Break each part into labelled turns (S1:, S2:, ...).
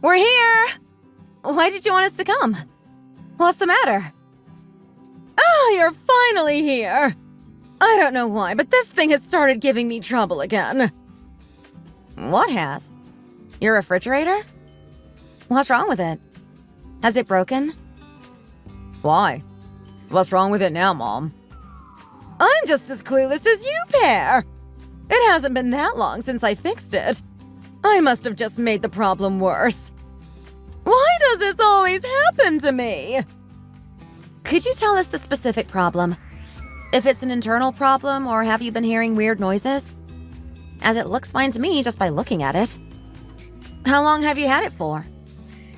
S1: We're here! Why did you want us to come? What's the matter? Ah, you're finally here! I don't know why, but this thing has started giving me trouble again. What has? Your refrigerator? What's wrong with it? Has it broken?
S2: Why? What's wrong with it now, Mom?
S1: I'm just as clueless as you pair! It hasn't been that long since I fixed it. I must have just made the problem worse. Why does this always happen to me? Could you tell us the specific problem? If it's an internal problem, or have you been hearing weird noises? As it looks fine to me just by looking at it. How long have you had it for?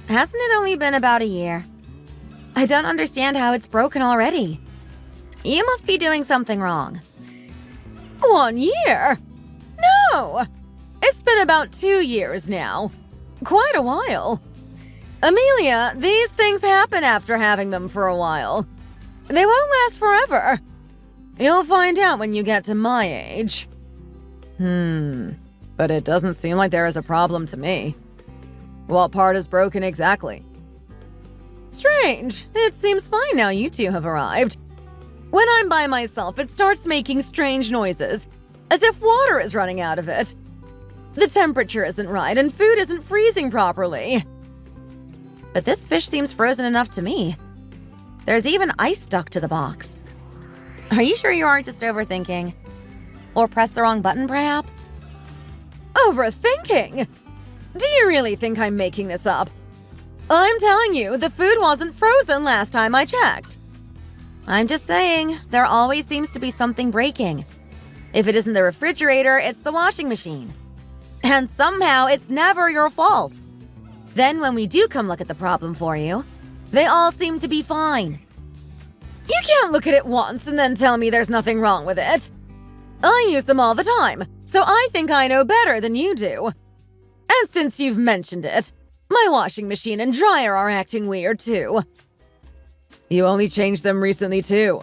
S1: Hasn't it only been about a year? I don't understand how it's broken already. You must be doing something wrong. 1 year? No! It's been about 2 years now. Quite a while. Amelia, these things happen after having them for a while. They won't last forever. You'll find out when you get to my age.
S2: But it doesn't seem like there is a problem to me. What part is broken exactly?
S1: Strange. It seems fine now you two have arrived. When I'm by myself, it starts making strange noises, as if water is running out of it. The temperature isn't right, and food isn't freezing properly. But this fish seems frozen enough to me. There's even ice stuck to the box. Are you sure you aren't just overthinking? Or pressed the wrong button, perhaps? Overthinking? Do you really think I'm making this up? I'm telling you, the food wasn't frozen last time I checked. I'm just saying, there always seems to be something breaking. If it isn't the refrigerator, it's the washing machine. And somehow, it's never your fault. Then when we do come look at the problem for you, they all seem to be fine. You can't look at it once and then tell me there's nothing wrong with it. I use them all the time, so I think I know better than you do. And since you've mentioned it, my washing machine and dryer are acting weird too.
S2: You only changed them recently too.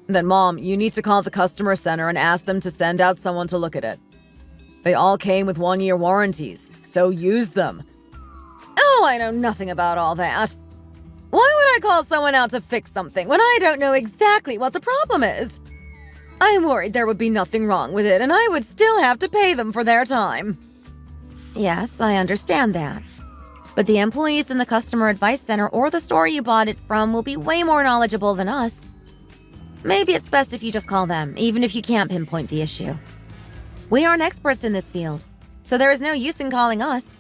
S2: Then Mom, you need to call the customer center and ask them to send out someone to look at it. They all came with 1-year warranties, so use them.
S1: Oh, I know nothing about all that. Why would I call someone out to fix something when I don't know exactly what the problem is? I'm worried there would be nothing wrong with it and I would still have to pay them for their time. Yes, I understand that. But the employees in the customer advice center or the store you bought it from will be way more knowledgeable than us. Maybe it's best if you just call them, even if you can't pinpoint the issue. We aren't experts in this field, so there is no use in calling us.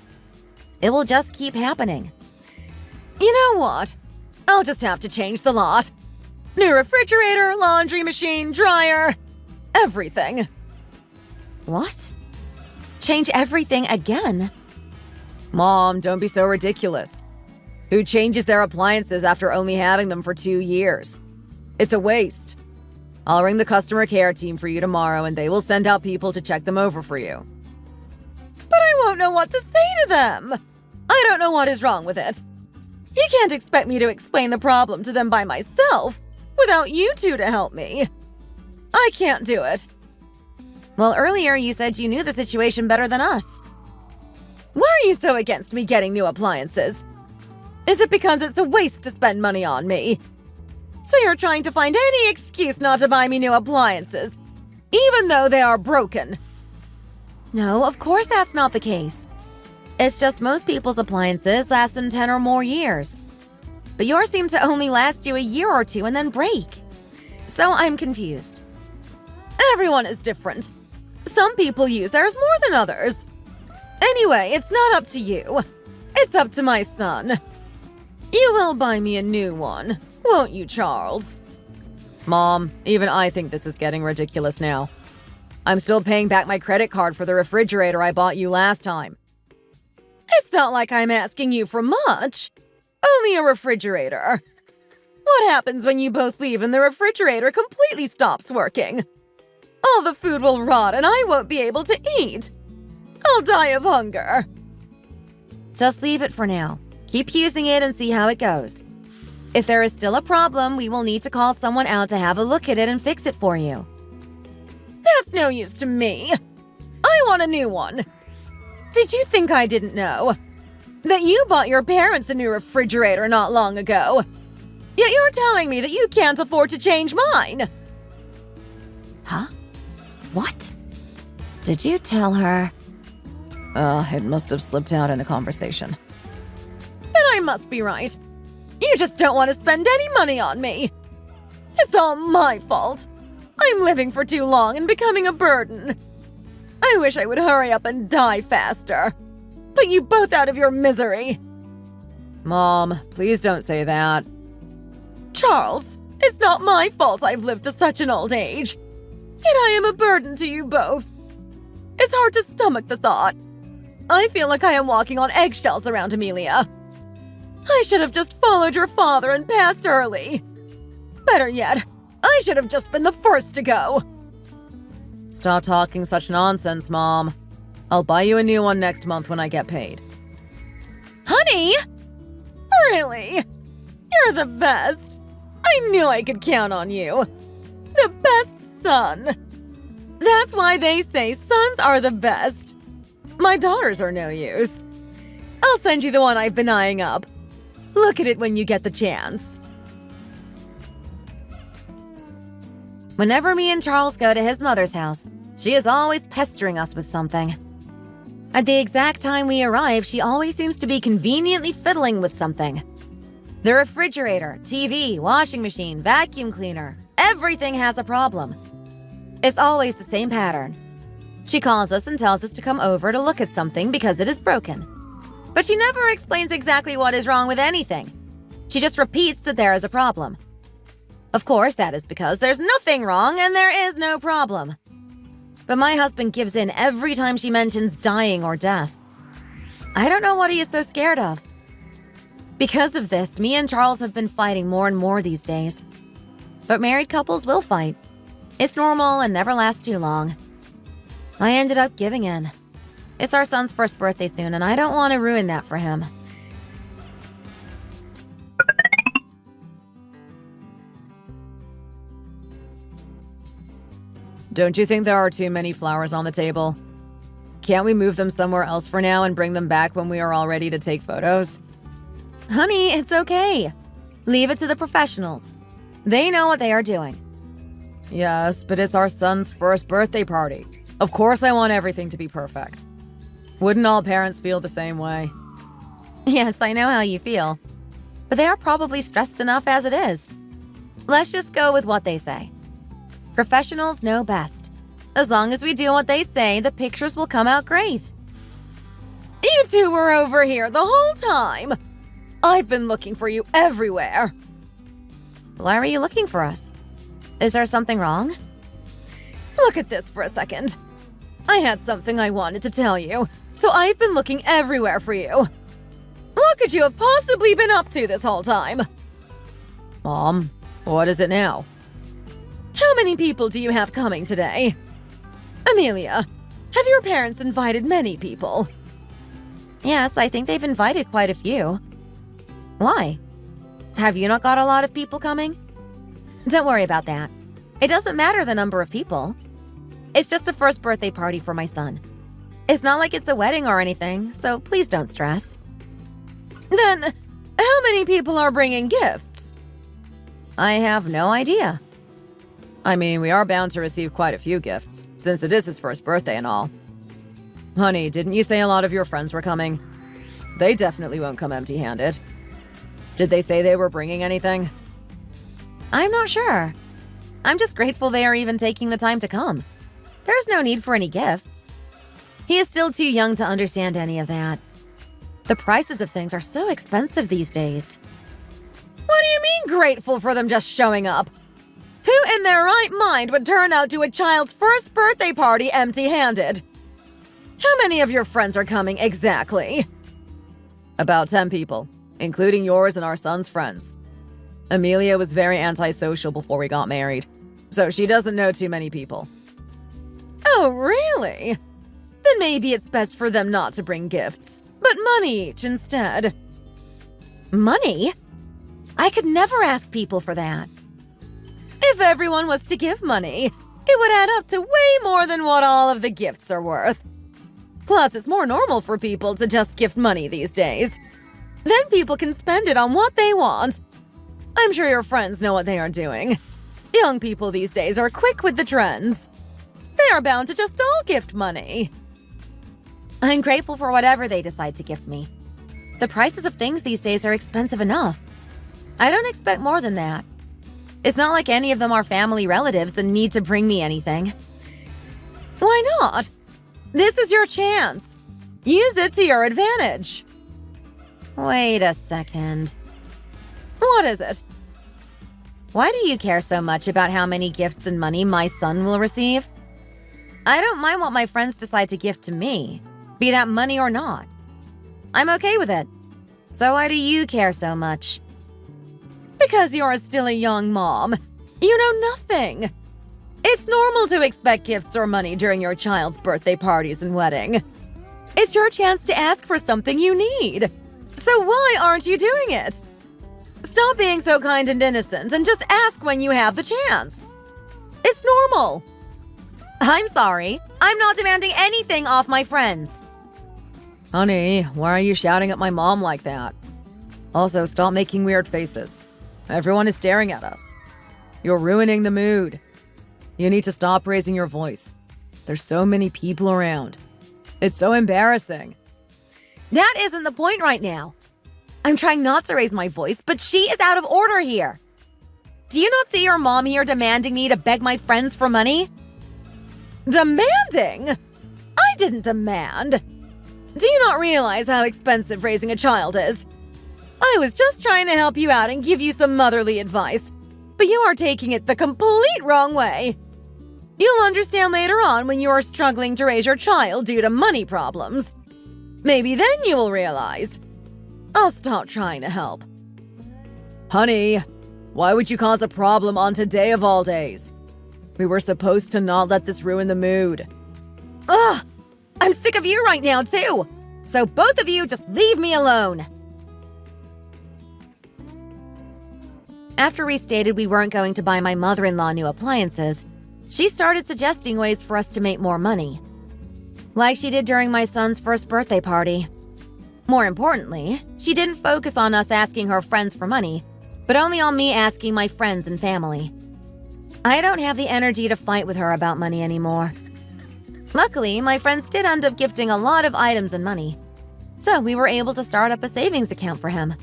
S1: It will just keep happening. You know what? I'll just have to change the lot. New refrigerator, laundry machine, dryer, everything. What? Change everything again?
S2: Mom, don't be so ridiculous. Who changes their appliances after only having them for 2 years? It's a waste. I'll ring the customer care team for you tomorrow and they will send out people to check them over for you.
S1: But I won't know what to say to them. I don't know what is wrong with it. You can't expect me to explain the problem to them by myself without you two to help me. I can't do it. Well, earlier you said you knew the situation better than us. Why are you so against me getting new appliances? Is it because it's a waste to spend money on me? So you're trying to find any excuse not to buy me new appliances, even though they are broken. No, of course that's not the case. It's just most people's appliances last them 10 or more years. But yours seem to only last you a year or two and then break. So I'm confused. Everyone is different. Some people use theirs more than others. Anyway, it's not up to you. It's up to my son. You will buy me a new one, won't you, Charles?
S2: Mom, even I think this is getting ridiculous now. I'm still paying back my credit card for the refrigerator I bought you last time.
S1: It's not like I'm asking you for much. Only a refrigerator. What happens when you both leave and the refrigerator completely stops working? All the food will rot and I won't be able to eat. I'll die of hunger. Just leave it for now. Keep using it and see how it goes. If there is still a problem, we will need to call someone out to have a look at it and fix it for you. That's no use to me. I want a new one. Did you think I didn't know? that you bought your parents a new refrigerator not long ago. Yet you're telling me that you can't afford to change mine.
S2: Huh? What? Did you tell her? It must have slipped out in a conversation.
S1: Then I must be right. You just don't want to spend any money on me. It's all my fault. I'm living for too long and becoming a burden. I wish I would hurry up and die faster. Put you both out of your misery.
S2: Mom, please don't say that.
S1: Charles, it's not my fault I've lived to such an old age. Yet I am a burden to you both. It's hard to stomach the thought. I feel like I am walking on eggshells around Amelia. I should have just followed your father and passed early. Better yet, I should have just been the first to go.
S2: Stop talking such nonsense, Mom. I'll buy you a new one next month when I get paid.
S1: Honey? Really? You're the best. I knew I could count on you. The best son. That's why they say sons are the best. My daughters are no use. I'll send you the one I've been eyeing up. Look at it when you get the chance.
S2: Whenever me and Charles go to his mother's house, she is always pestering us with something. At the exact time we arrive, she always seems to be conveniently fiddling with something. The refrigerator, TV, washing machine, vacuum cleaner, everything has a problem. It's always the same pattern. She calls us and tells us to come over to look at something because it is broken. But she never explains exactly what is wrong with anything. She just repeats that there is a problem. Of course, that is because there's nothing wrong and there is no problem. But my husband gives in every time she mentions dying or death. I don't know what he is so scared of. Because of this, me and Charles have been fighting more and more these days. But married couples will fight. It's normal and never lasts too long. I ended up giving in. It's our son's first birthday soon, and I don't want to ruin that for him.
S3: Don't you think there are too many flowers on the table? Can't we move them somewhere else for now and bring them back when we are all ready to take photos?
S2: Honey, it's okay. Leave it to the professionals. They know what they are doing.
S3: Yes, but it's our son's first birthday party. Of course I want everything to be perfect. Wouldn't all parents feel the same way?
S2: Yes, I know how you feel. But they are probably stressed enough as it is. Let's just go with what they say. Professionals know best. As long as we do what they say, the pictures will come out great.
S1: You two were over here the whole time. I've been looking for you everywhere.
S2: Why are you looking for us? Is there something wrong?
S1: Look at this for a second. I had something I wanted to tell you, so I've been looking everywhere for you. What could you have possibly been up to this whole time?
S3: Mom, what is it now?
S1: How many people do you have coming today? Amelia, have your parents invited many people?
S2: Yes, I think they've invited quite a few. Why? Have you not got a lot of people coming? Don't worry about that. It doesn't matter the number of people. It's just a first birthday party for my son. It's not like it's a wedding or anything, so please don't stress.
S1: Then, how many people are bringing gifts?
S2: I have no idea.
S3: I mean, we are bound to receive quite a few gifts, since it is his first birthday and all. Honey, didn't you say a lot of your friends were coming? They definitely won't come empty-handed. Did they say they were bringing anything?
S2: I'm not sure. I'm just grateful they are even taking the time to come. There's no need for any gifts. He is still too young to understand any of that. The prices of things are so expensive these days.
S1: What do you mean grateful for them just showing up? Who in their right mind would turn out to a child's first birthday party empty-handed? How many of your friends are coming exactly?
S3: About 10 people, including yours and our son's friends. Amelia was very antisocial before we got married, so she doesn't know too many people.
S1: Oh, really? Then maybe it's best for them not to bring gifts, but money each instead.
S2: Money? I could never ask people for that.
S1: If everyone was to give money, it would add up to way more than what all of the gifts are worth. Plus, it's more normal for people to just gift money these days. Then people can spend it on what they want. I'm sure your friends know what they are doing. Young people these days are quick with the trends. They are bound to just all gift money.
S2: I'm grateful for whatever they decide to gift me. The prices of things these days are expensive enough. I don't expect more than that. It's not like any of them are family relatives and need to bring me anything.
S1: Why not? This is your chance. Use it to your advantage.
S2: Wait a second.
S1: What is it?
S2: Why do you care so much about how many gifts and money my son will receive? I don't mind what my friends decide to gift to me, be that money or not. I'm okay with it. So why do you care so much?
S1: Because you're still a young mom. You know nothing. It's normal to expect gifts or money during your child's birthday parties and wedding. It's your chance to ask for something you need. So why aren't you doing it? Stop being so kind and innocent and just ask when you have the chance. It's normal.
S2: I'm sorry. I'm not demanding anything off my friends.
S3: Honey, why are you shouting at my mom like that? Also, stop making weird faces. Everyone is staring at us. You're ruining the mood. You need to stop raising your voice. There's so many people around. It's so embarrassing.
S2: That isn't the point right now. I'm trying not to raise my voice, but she is out of order here. Do you not see your mom here demanding me to beg my friends for money?
S1: Demanding? I didn't demand. Do you not realize how expensive raising a child is? I was just trying to help you out and give you some motherly advice, but you are taking it the complete wrong way. You'll understand later on when you are struggling to raise your child due to money problems. Maybe then you will realize. I'll stop trying to help.
S3: Honey, why would you cause a problem on today of all days? We were supposed to not let this ruin the mood.
S2: Ugh! I'm sick of you right now, too! So both of you just leave me alone! After we stated we weren't going to buy my mother-in-law new appliances, she started suggesting ways for us to make more money. Like she did during my son's first birthday party. More importantly, she didn't focus on us asking her friends for money, but only on me asking my friends and family. I don't have the energy to fight with her about money anymore. Luckily, my friends did end up gifting a lot of items and money, so we were able to start up a savings account for him.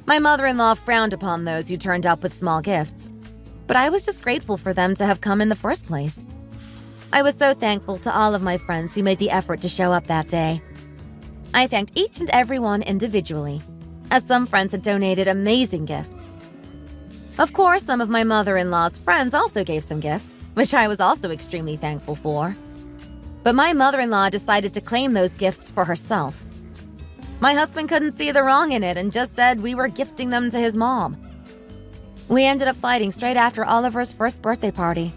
S2: My mother-in-law frowned upon those who turned up with small gifts, but I was just grateful for them to have come in the first place. I was so thankful to all of my friends who made the effort to show up that day. I thanked each and every one individually, as some friends had donated amazing gifts. Of course, some of my mother-in-law's friends also gave some gifts, which I was also extremely thankful for. But my mother-in-law decided to claim those gifts for herself. My husband couldn't see the wrong in it and just said we were gifting them to his mom. We ended up fighting straight after Oliver's first birthday party.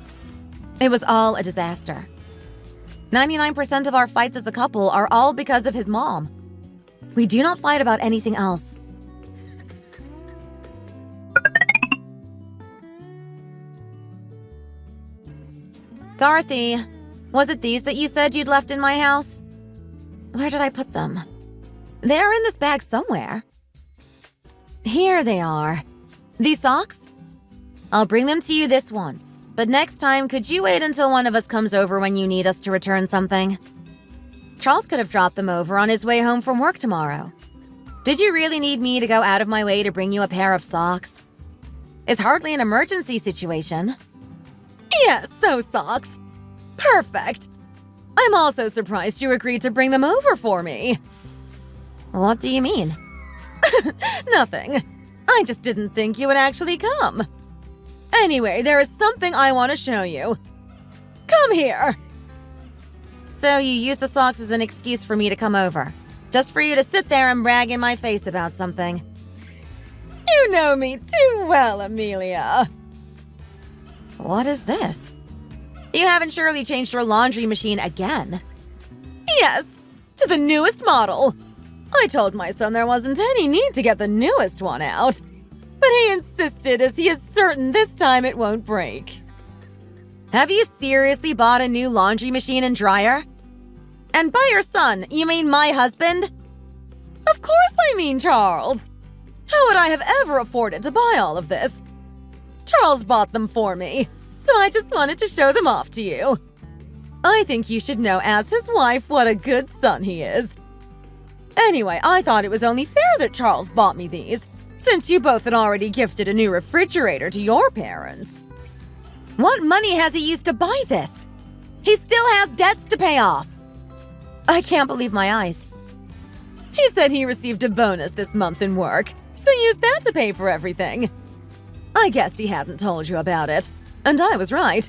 S2: It was all a disaster. 99% of our fights as a couple are all because of his mom. We do not fight about anything else. Dorothy, was it these that you said you'd left in my house? Where did I put them? They're in this bag somewhere. Here they are. These socks? I'll bring them to you this once, but next time could you wait until one of us comes over when you need us to return something? Charles could have dropped them over on his way home from work tomorrow. Did you really need me to go out of my way to bring you a pair of socks? It's hardly an emergency situation.
S1: Yes, those socks. Perfect. I'm also surprised you agreed to bring them over for me.
S2: What do you mean?
S1: Nothing. I just didn't think you would actually come. Anyway, there is something I want to show you. Come here.
S2: So you use the socks as an excuse for me to come over, just for you to sit there and brag in my face about something.
S1: You know me too well, Amelia.
S2: What is this? You haven't surely changed your laundry machine again.
S1: Yes, to the newest model. I told my son there wasn't any need to get the newest one out, but he insisted as he is certain this time it won't break.
S2: Have you seriously bought a new laundry machine and dryer?
S1: And by your son, you mean my husband? Of course I mean Charles. How would I have ever afforded to buy all of this? Charles bought them for me, so I just wanted to show them off to you. I think you should know as his wife what a good son he is. Anyway, I thought it was only fair that Charles bought me these, since you both had already gifted a new refrigerator to your parents. What money has he used to buy this? He still has debts to pay off. I can't believe my eyes. He said he received a bonus this month in work, so used that to pay for everything. I guessed he hadn't told you about it, and I was right.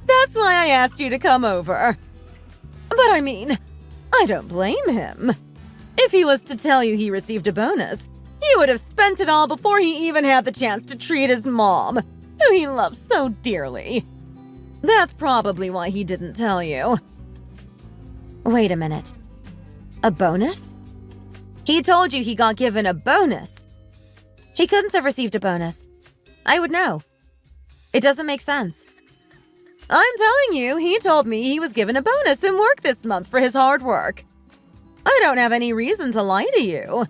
S1: That's why I asked you to come over. But I mean, I don't blame him. If he was to tell you he received a bonus, he would have spent it all before he even had the chance to treat his mom, who he loves so dearly. That's probably why he didn't tell you. Wait a minute. A bonus? He told you he got given a bonus. He couldn't have received a bonus. I would know. It doesn't make sense. I'm telling you, he told me he was given a bonus in work this month for his hard work. I don't have any reason to lie to you.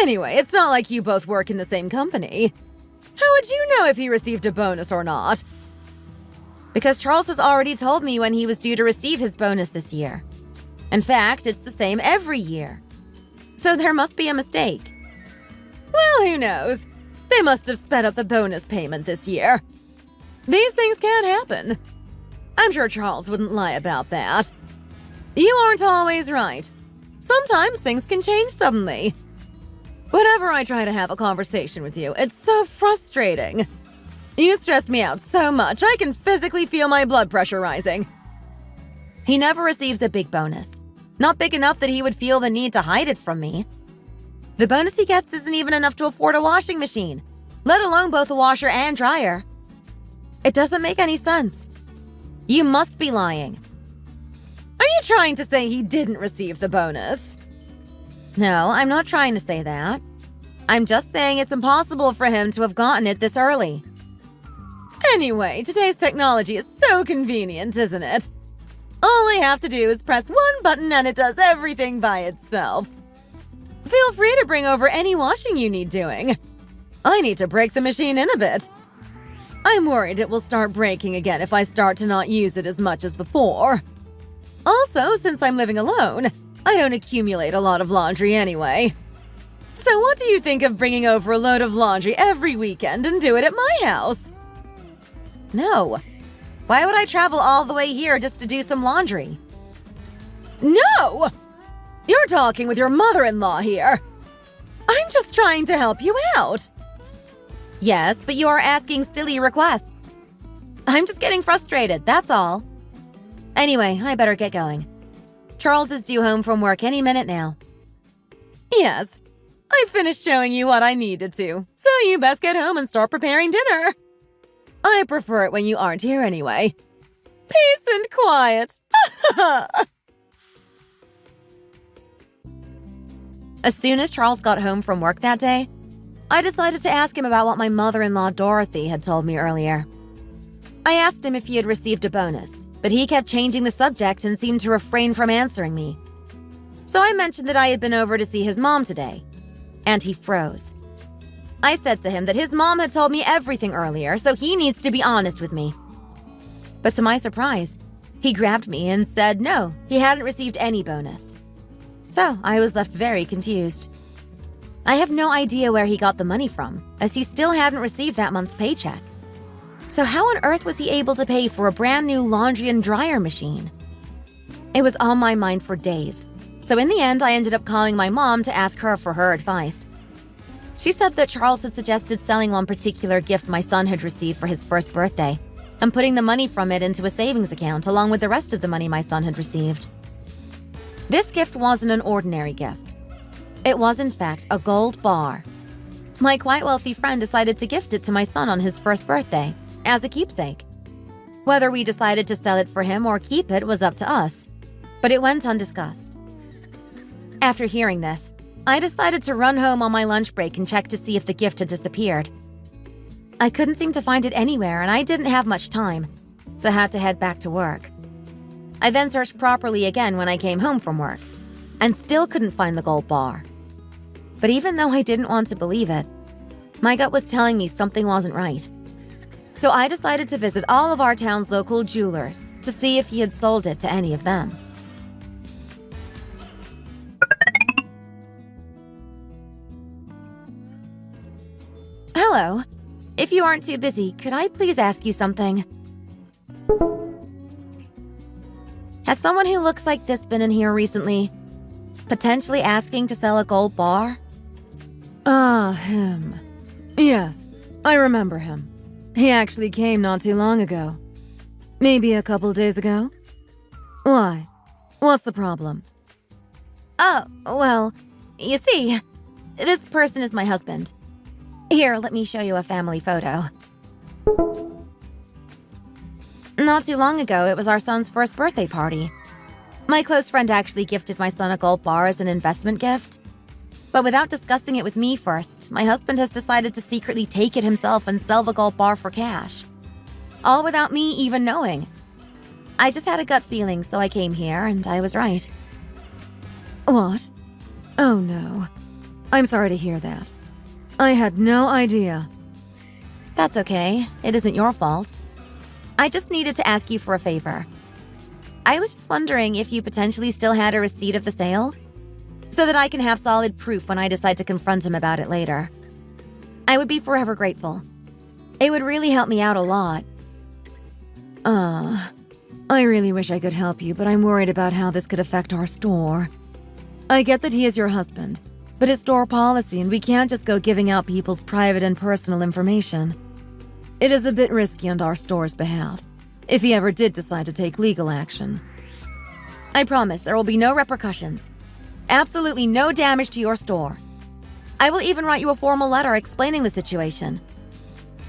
S1: Anyway, it's not like you both work in the same company. How would you know if he received a bonus or not? Because Charles has already told me when he was due to receive his bonus this year. In fact, it's the same every year. So there must be a mistake. Well, who knows? They must have sped up the bonus payment this year. These things can happen. I'm sure Charles wouldn't lie about that. You aren't always right. Sometimes things can change suddenly. Whenever I try to have a conversation with you, it's so frustrating. You stress me out so much, I can physically feel my blood pressure rising. He never receives a big bonus. Not big enough that he would feel the need to hide it from me. The bonus he gets isn't even enough to afford a washing machine, let alone both a washer and dryer. It doesn't make any sense. You must be lying. Are you trying to say he didn't receive the bonus? No, I'm not trying to say that. I'm just saying it's impossible for him to have gotten it this early. Anyway, today's technology is so convenient, isn't it? All I have to do is press one button and it does everything by itself. Feel free to bring over any washing you need doing. I need to break the machine in a bit. I'm worried it will start breaking again if I start to not use it as much as before. Also, since I'm living alone, I don't accumulate a lot of laundry anyway. So what do you think of bringing over a load of laundry every weekend and do it at my house? No. Why would I travel all the way here just to do some laundry? No! You're talking with your mother-in-law here. I'm just trying to help you out. Yes, but you are asking silly requests. I'm just getting frustrated, that's all. Anyway, I better get going. Charles is due home from work any minute now. Yes, I finished showing you what I needed to, so you best get home and start preparing dinner. I prefer it when you aren't here anyway. Peace and quiet. As soon as Charles got home from work that day, I decided to ask him about what my mother-in-law Dorothy had told me earlier. I asked him if he had received a bonus, but he kept changing the subject and seemed to refrain from answering me. So I mentioned that I had been over to see his mom today, and he froze. I said to him that his mom had told me everything earlier, so he needs to be honest with me. But to my surprise, he grabbed me and said no, he hadn't received any bonus. So I was left very confused. I have no idea where he got the money from, as he still hadn't received that month's paycheck. So how on earth was he able to pay for a brand new laundry and dryer machine? It was on my mind for days, so in the end I ended up calling my mom to ask her for her advice. She said that Charles had suggested selling one particular gift my son had received for his first birthday and putting the money from it into a savings account along with the rest of the money my son had received. This gift wasn't an ordinary gift. It was, in fact, a gold bar. My quite wealthy friend decided to gift it to my son on his first birthday, as a keepsake. Whether we decided to sell it for him or keep it was up to us, but it went undiscussed. After hearing this, I decided to run home on my lunch break and check to see if the gift had disappeared. I couldn't seem to find it anywhere and I didn't have much time, so I had to head back to work. I then searched properly again when I came home from work, and still couldn't find the gold bar. But even though I didn't want to believe it, my gut was telling me something wasn't right. So I decided to visit all of our town's local jewelers to see if he had sold it to any of them. Hello. If you aren't too busy, could I please ask you something? Has someone who looks like this been in here recently? Potentially asking to sell a gold bar?
S3: Ah, him. Yes, I remember him. He actually came not too long ago. Maybe a couple days ago? Why? What's the problem?
S1: Oh, well, you see, this person is my husband. Here, let me show you a family photo. Not too long ago, it was our son's first birthday party. My close friend actually gifted my son a gold bar as an investment gift. But without discussing it with me first, my husband has decided to secretly take it himself and sell the gold bar for cash. All without me even knowing. I just had a gut feeling, so I came here, and I was right.
S3: What? Oh no. I'm sorry to hear that. I had no idea.
S1: That's okay. It isn't your fault. I just needed to ask you for a favor. I was just wondering if you potentially still had a receipt of the sale, so that I can have solid proof when I decide to confront him about it later. I would be forever grateful. It would really help me out a lot.
S3: I really wish I could help you, but I'm worried about how this could affect our store. I get that he is your husband, but it's store policy and we can't just go giving out people's private and personal information. It is a bit risky on our store's behalf, if he ever did decide to take legal action.
S1: I promise there will be no repercussions. Absolutely no damage to your store. I will even write you a formal letter explaining the situation.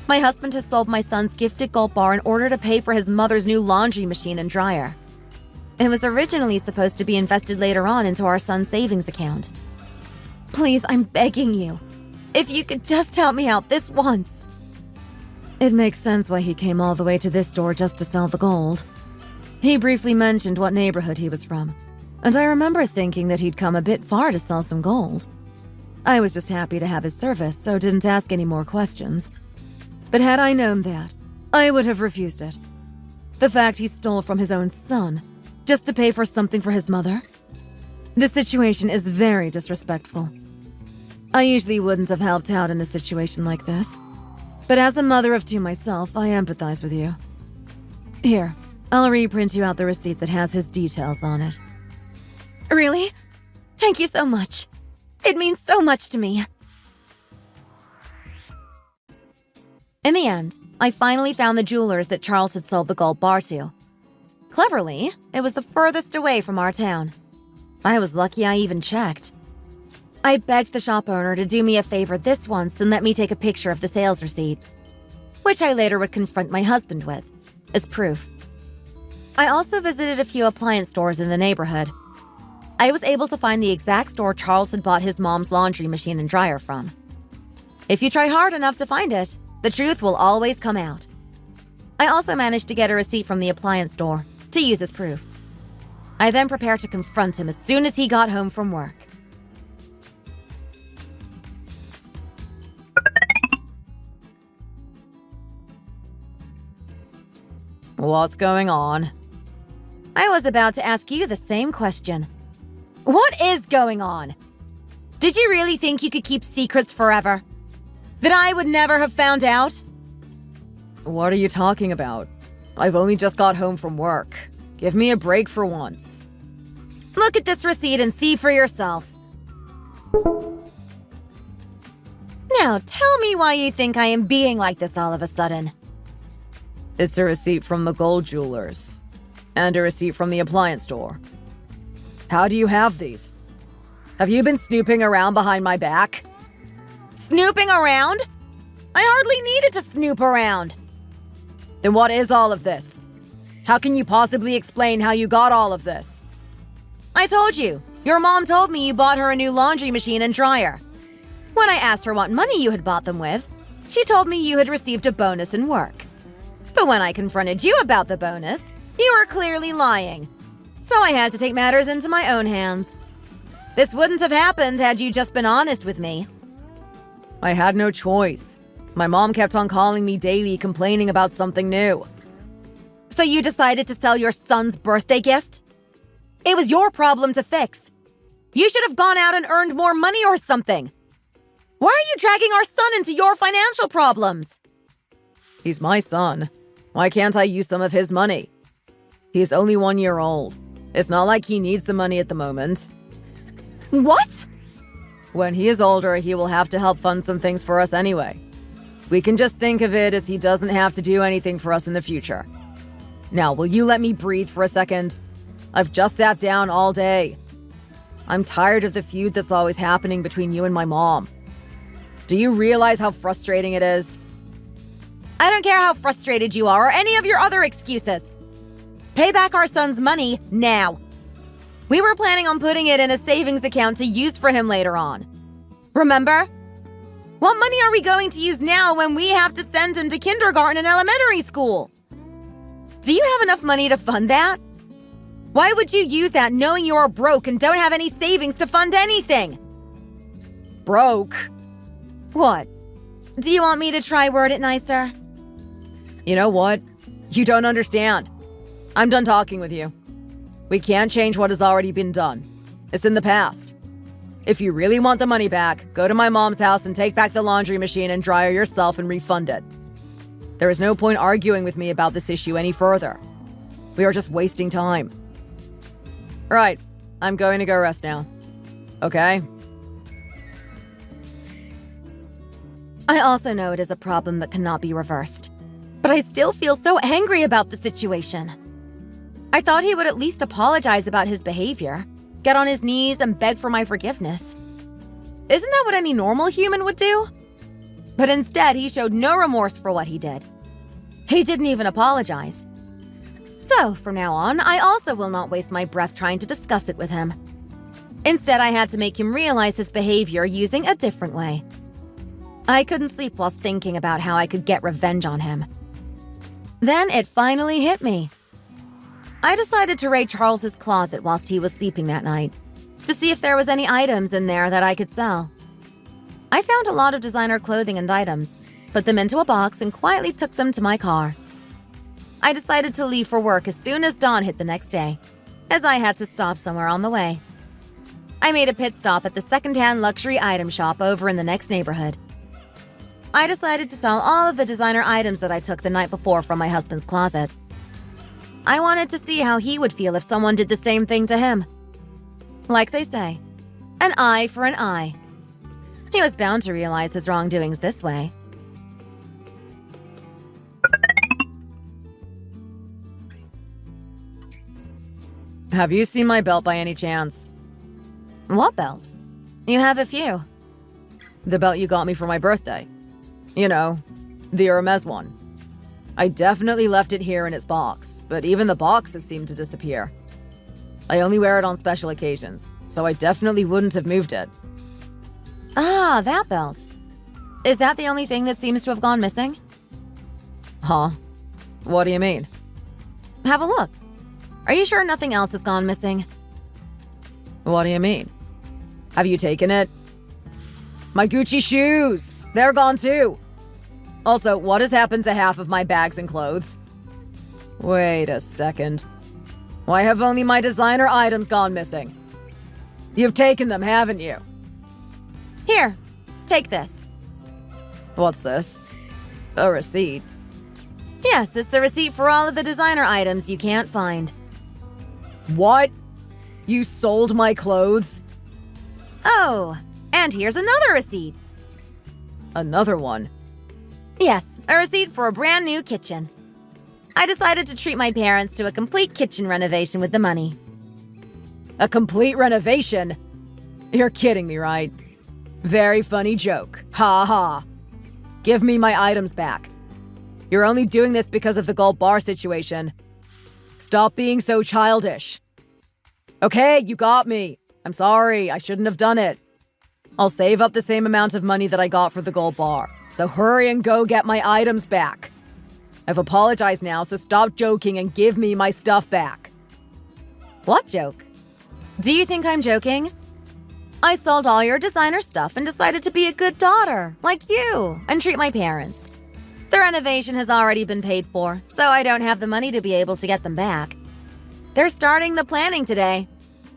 S1: My husband has sold my son's gifted gold bar in order to pay for his mother's new laundry machine and dryer. It was originally supposed to be invested later on into our son's savings account. Please, I'm begging you. If you could just help me out this once.
S3: It makes sense why he came all the way to this store just to sell the gold. He briefly mentioned what neighborhood he was from, and I remember thinking that he'd come a bit far to sell some gold. I was just happy to have his service, so didn't ask any more questions. But had I known that, I would have refused it. The fact he stole from his own son, just to pay for something for his mother? The situation is very disrespectful. I usually wouldn't have helped out in a situation like this. But as a mother of two myself, I empathize with you. Here, I'll reprint you out the receipt that has his details on it.
S1: Really? Thank you so much. It means so much to me. In the end, I finally found the jewelers that Charles had sold the gold bar to. Cleverly, it was the furthest away from our town. I was lucky I even checked. I begged the shop owner to do me a favor this once and let me take a picture of the sales receipt, which I later would confront my husband with, as proof. I also visited a few appliance stores in the neighborhood. I was able to find the exact store Charles had bought his mom's laundry machine and dryer from. If you try hard enough to find it, the truth will always come out. I also managed to get a receipt from the appliance store to use as proof. I then prepared to confront him as soon as he got home from work.
S3: What's going on?
S1: I was about to ask you the same question. What is going on? Did you really think you could keep secrets forever? That I would never have found out?
S3: What are you talking about? I've only just got home from work. Give me a break for once.
S1: Look at this receipt and see for yourself. Now, tell me why you think I am being like this all of a sudden.
S3: It's a receipt from the gold jewelers. And a receipt from the appliance store. How do you have these? Have you been snooping around behind my back?
S1: Snooping around? I hardly needed to snoop around.
S3: Then what is all of this? How can you possibly explain how you got all of this?
S1: I told you. Your mom told me you bought her a new laundry machine and dryer. When I asked her what money you had bought them with, she told me you had received a bonus in work. But when I confronted you about the bonus, you were clearly lying, So I had to take matters into my own hands. This wouldn't have happened had you just been honest with me.
S3: I had no choice. My mom kept on calling me daily, complaining about something new.
S1: So you decided to sell your son's birthday gift? It was your problem to fix. You should have gone out and earned more money or something. Why are you dragging our son into your financial problems?
S3: He's my son. Why can't I use some of his money? He's only 1 year old. It's not like he needs the money at the moment.
S1: What?
S3: When he is older, he will have to help fund some things for us anyway. We can just think of it as he doesn't have to do anything for us in the future. Now, will you let me breathe for a second? I've just sat down all day. I'm tired of the feud that's always happening between you and my mom. Do you realize how frustrating it is?
S1: I don't care how frustrated you are or any of your other excuses. Pay back our son's money now. We were planning on putting it in a savings account to use for him later on. Remember? What money are we going to use now when we have to send him to kindergarten and elementary school? Do you have enough money to fund that? Why would you use that knowing you are broke and don't have any savings to fund anything?
S3: Broke?
S1: What? Do you want me to try word it nicer?
S3: You know what? You don't understand. I'm done talking with you. We can't change what has already been done. It's in the past. If you really want the money back, go to my mom's house and take back the laundry machine and dryer yourself and refund it. There is no point arguing with me about this issue any further. We are just wasting time. Right, I'm going to go rest now. Okay?
S1: I also know it is a problem that cannot be reversed. But I still feel so angry about the situation. I thought he would at least apologize about his behavior, get on his knees and beg for my forgiveness. Isn't that what any normal human would do? But instead, he showed no remorse for what he did. He didn't even apologize. So, from now on, I also will not waste my breath trying to discuss it with him. Instead, I had to make him realize his behavior using a different way. I couldn't sleep whilst thinking about how I could get revenge on him. Then it finally hit me. I decided to raid Charles's closet whilst he was sleeping that night, to see if there was any items in there that I could sell. I found a lot of designer clothing and items, put them into a box and quietly took them to my car. I decided to leave for work as soon as dawn hit the next day, as I had to stop somewhere on the way. I made a pit stop at the secondhand luxury item shop over in the next neighborhood. I decided to sell all of the designer items that I took the night before from my husband's closet. I wanted to see how he would feel if someone did the same thing to him. Like they say, an eye for an eye. He was bound to realize his wrongdoings this way.
S3: Have you seen my belt by any chance?
S1: What belt? You have a few.
S3: The belt you got me for my birthday. You know, the Hermes one. I definitely left it here in its box, but even the box has seemed to disappear. I only wear it on special occasions, so I definitely wouldn't have moved it.
S1: Ah, that belt. Is that the only thing that seems to have gone missing?
S3: Huh? What do you mean?
S1: Have a look. Are you sure nothing else has gone missing?
S3: What do you mean? Have you taken it? My Gucci shoes! They're gone too! Also, what has happened to half of my bags and clothes? Wait a second. Why have only my designer items gone missing? You've taken them, haven't you?
S1: Here, take this.
S3: What's this? A receipt?
S1: Yes, it's the receipt for all of the designer items you can't find.
S3: What? You sold my clothes?
S1: Oh, and here's another receipt.
S3: Another one?
S1: Yes, a receipt for a brand new kitchen. I decided to treat my parents to a complete kitchen renovation with the money.
S3: A complete renovation? You're kidding me, right? Very funny joke. Ha ha. Give me my items back. You're only doing this because of the gold bar situation. Stop being so childish. Okay, you got me. I'm sorry, I shouldn't have done it. I'll save up the same amount of money that I got for the gold bar. So hurry and go get my items back. I've apologized now, so stop joking and give me my stuff back.
S2: What joke? Do you think I'm joking? I sold all your designer stuff and decided to be a good daughter, like you, and treat my parents. The renovation has already been paid for, so I don't have the money to be able to get them back. They're starting the planning today.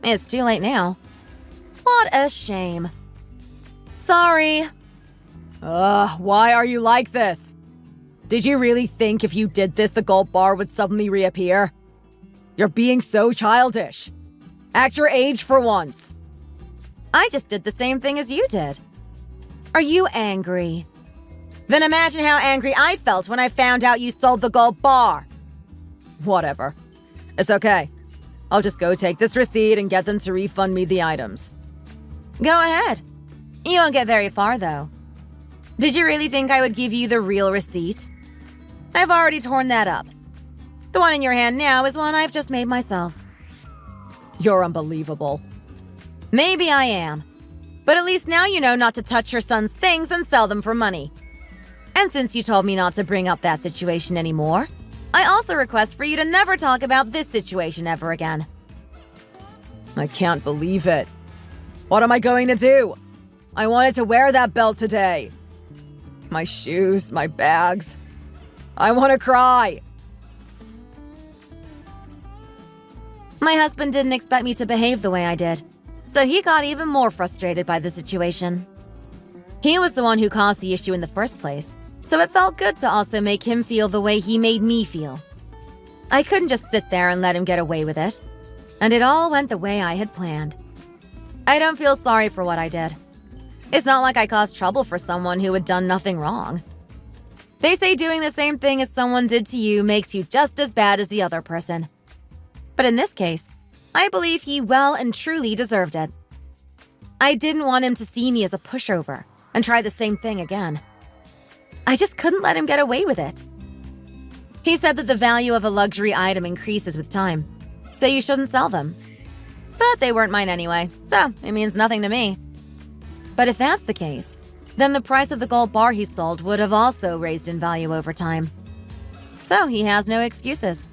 S2: It's too late now. What a shame. Sorry.
S3: Why are you like this? Did you really think if you did this, the gold bar would suddenly reappear? You're being so childish. Act your age for once.
S2: I just did the same thing as you did. Are you angry? Then imagine how angry I felt when I found out you sold the gold bar.
S3: Whatever. It's okay. I'll just go take this receipt and get them to refund me the items.
S2: Go ahead. You won't get very far, though. Did you really think I would give you the real receipt? I've already torn that up. The one in your hand now is one I've just made myself.
S3: You're unbelievable.
S2: Maybe I am. But at least now you know not to touch your son's things and sell them for money. And since you told me not to bring up that situation anymore, I also request for you to never talk about this situation ever again.
S3: I can't believe it. What am I going to do? I wanted to wear that belt today. My shoes, my bags. I want to cry.
S2: My husband didn't expect me to behave the way I did, so he got even more frustrated by the situation. He was the one who caused the issue in the first place, so it felt good to also make him feel the way he made me feel. I couldn't just sit there and let him get away with it, and it all went the way I had planned. I don't feel sorry for what I did. It's not like I caused trouble for someone who had done nothing wrong. They say doing the same thing as someone did to you makes you just as bad as the other person. But in this case, I believe he well and truly deserved it. I didn't want him to see me as a pushover and try the same thing again. I just couldn't let him get away with it. He said that the value of a luxury item increases with time, so you shouldn't sell them. But they weren't mine anyway, so it means nothing to me. But if that's the case, then the price of the gold bar he sold would have also raised in value over time. So he has no excuses.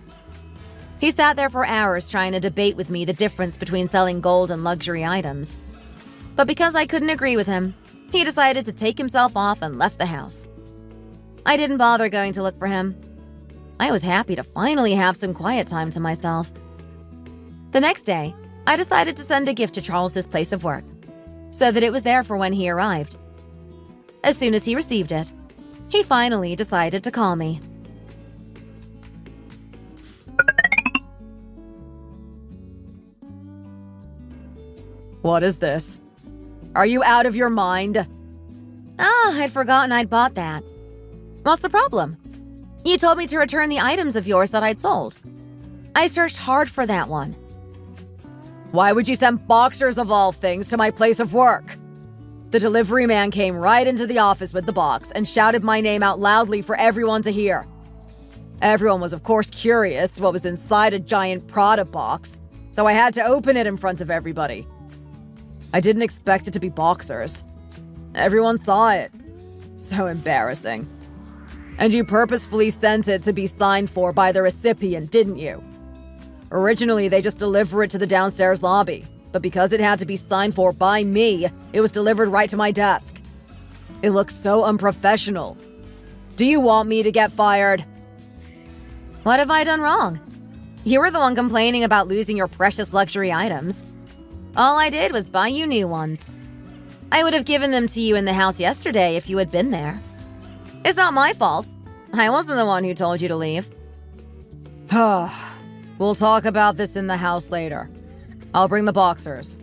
S2: He sat there for hours trying to debate with me the difference between selling gold and luxury items. But because I couldn't agree with him, he decided to take himself off and left the house. I didn't bother going to look for him. I was happy to finally have some quiet time to myself. The next day, I decided to send a gift to Charles's place of work, so that it was there for when he arrived. As soon as he received it, he finally decided to call me.
S3: What is this? Are you out of your mind?
S2: I'd forgotten I'd bought that. What's the problem? You told me to return the items of yours that I'd sold. I searched hard for that one.
S3: Why would you send boxers of all things to my place of work? The delivery man came right into the office with the box and shouted my name out loudly for everyone to hear. Everyone was of course curious what was inside a giant Prada box, so I had to open it in front of everybody. I didn't expect it to be boxers. Everyone saw it. So embarrassing. And you purposefully sent it to be signed for by the recipient, didn't you? Originally, they just deliver it to the downstairs lobby, but because it had to be signed for by me, it was delivered right to my desk. It looks so unprofessional. Do you want me to get fired?
S2: What have I done wrong? You were the one complaining about losing your precious luxury items. All I did was buy you new ones. I would have given them to you in the house yesterday if you had been there. It's not my fault. I wasn't the one who told you to leave.
S3: We'll talk about this in the house later. I'll bring the boxers.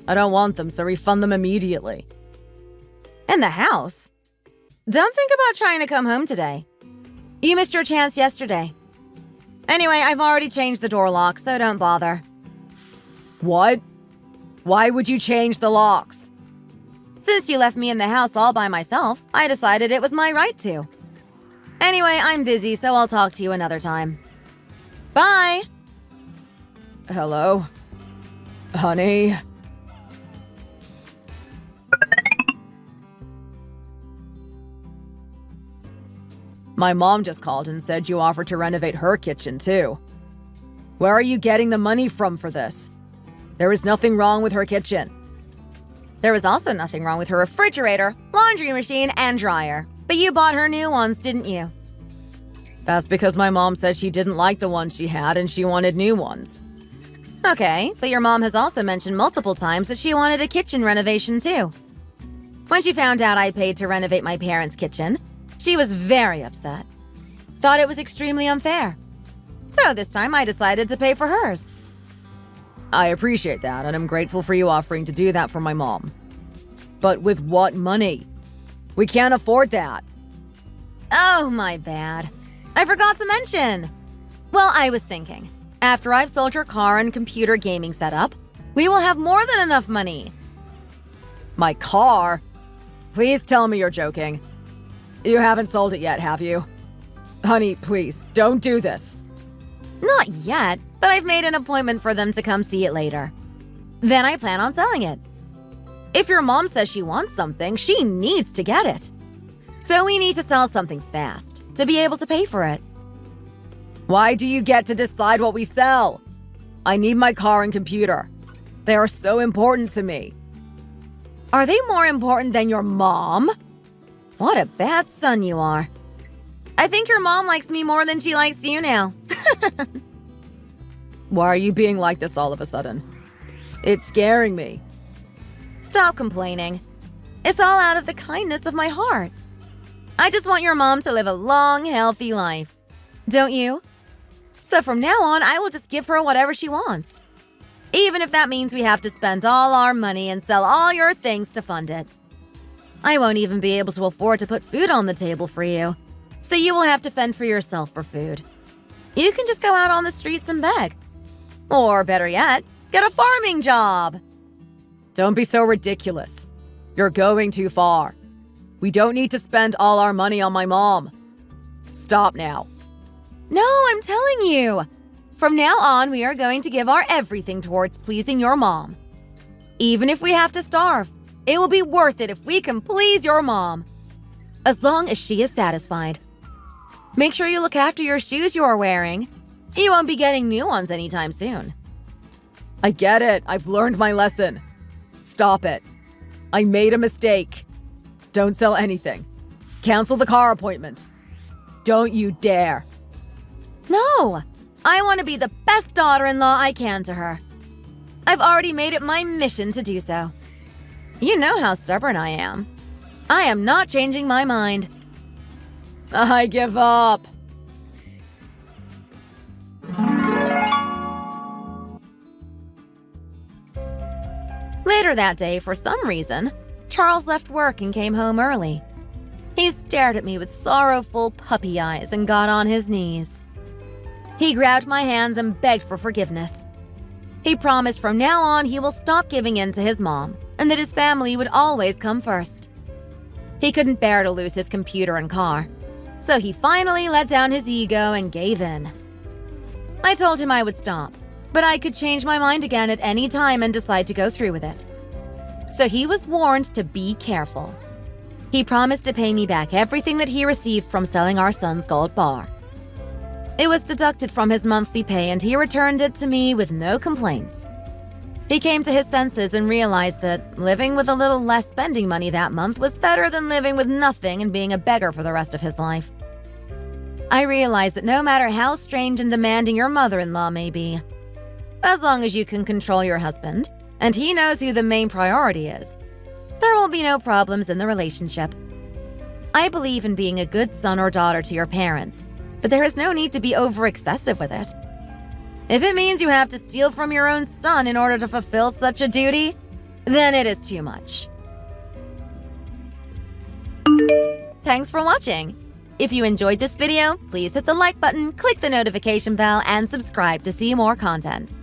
S3: I don't want them, so refund them immediately.
S2: In the house? Don't think about trying to come home today. You missed your chance yesterday. Anyway, I've already changed the door lock, so don't bother.
S3: What? Why would you change the locks?
S2: Since you left me in the house all by myself, I decided it was my right to. Anyway, I'm busy, so I'll talk to you another time. Bye!
S3: Hello? Honey? My mom just called and said you offered to renovate her kitchen, too. Where are you getting the money from for this? There is nothing wrong with her kitchen.
S2: There was also nothing wrong with her refrigerator, laundry machine, and dryer. But you bought her new ones, didn't you?
S3: That's because my mom said she didn't like the ones she had and she wanted new ones.
S2: Okay, but your mom has also mentioned multiple times that she wanted a kitchen renovation too. When she found out I paid to renovate my parents' kitchen, she was very upset. Thought it was extremely unfair. So this time I decided to pay for hers.
S3: I appreciate that, and I'm grateful for you offering to do that for my mom. But with what money? We can't afford that.
S2: Oh, my bad. I forgot to mention. Well, I was thinking, after I've sold your car and computer gaming setup, we will have more than enough money.
S3: My car? Please tell me you're joking. You haven't sold it yet, have you? Honey, please, don't do this.
S2: Not yet, but I've made an appointment for them to come see it later. Then I plan on selling it. If your mom says she wants something, she needs to get it. So we need to sell something fast to be able to pay for it.
S3: Why do you get to decide what we sell? I need my car and computer. They are so important to me.
S2: Are they more important than your mom? What a bad son you are. I think your mom likes me more than she likes you now.
S3: Why are you being like this all of a sudden? It's scaring me.
S2: Stop complaining. It's all out of the kindness of my heart. I just want your mom to live a long, healthy life. Don't you? So from now on, I will just give her whatever she wants. Even if that means we have to spend all our money and sell all your things to fund it. I won't even be able to afford to put food on the table for you. So you will have to fend for yourself for food. You can just go out on the streets and beg. Or better yet, get a farming job.
S3: Don't be so ridiculous. You're going too far. We don't need to spend all our money on my mom. Stop now.
S2: No, I'm telling you. From now on, we are going to give our everything towards pleasing your mom. Even if we have to starve, it will be worth it if we can please your mom. As long as she is satisfied. Make sure you look after your shoes you are wearing. You won't be getting new ones anytime soon.
S3: I get it. I've learned my lesson. Stop it. I made a mistake. Don't sell anything. Cancel the car appointment. Don't you dare.
S2: No, I want to be the best daughter-in-law I can to her. I've already made it my mission to do so. You know how stubborn I am. I am not changing my mind.
S3: I give up.
S2: Later that day, for some reason, Charles left work and came home early. He stared at me with sorrowful puppy eyes and got on his knees. He grabbed my hands and begged for forgiveness. He promised from now on he will stop giving in to his mom and that his family would always come first. He couldn't bear to lose his computer and car, so he finally let down his ego and gave in. I told him I would stop, but I could change my mind again at any time and decide to go through with it. So he was warned to be careful. He promised to pay me back everything that he received from selling our son's gold bar. It was deducted from his monthly pay and he returned it to me with no complaints. He came to his senses and realized that living with a little less spending money that month was better than living with nothing and being a beggar for the rest of his life. I realized that no matter how strange and demanding your mother-in-law may be, as long as you can control your husband, and he knows who the main priority is, there will be no problems in the relationship. I believe in being a good son or daughter to your parents, but there is no need to be over-excessive with it. If it means you have to steal from your own son in order to fulfill such a duty, then it is too much. Thanks for watching. If you enjoyed this video, please hit the like button, click the notification bell, and subscribe to see more content.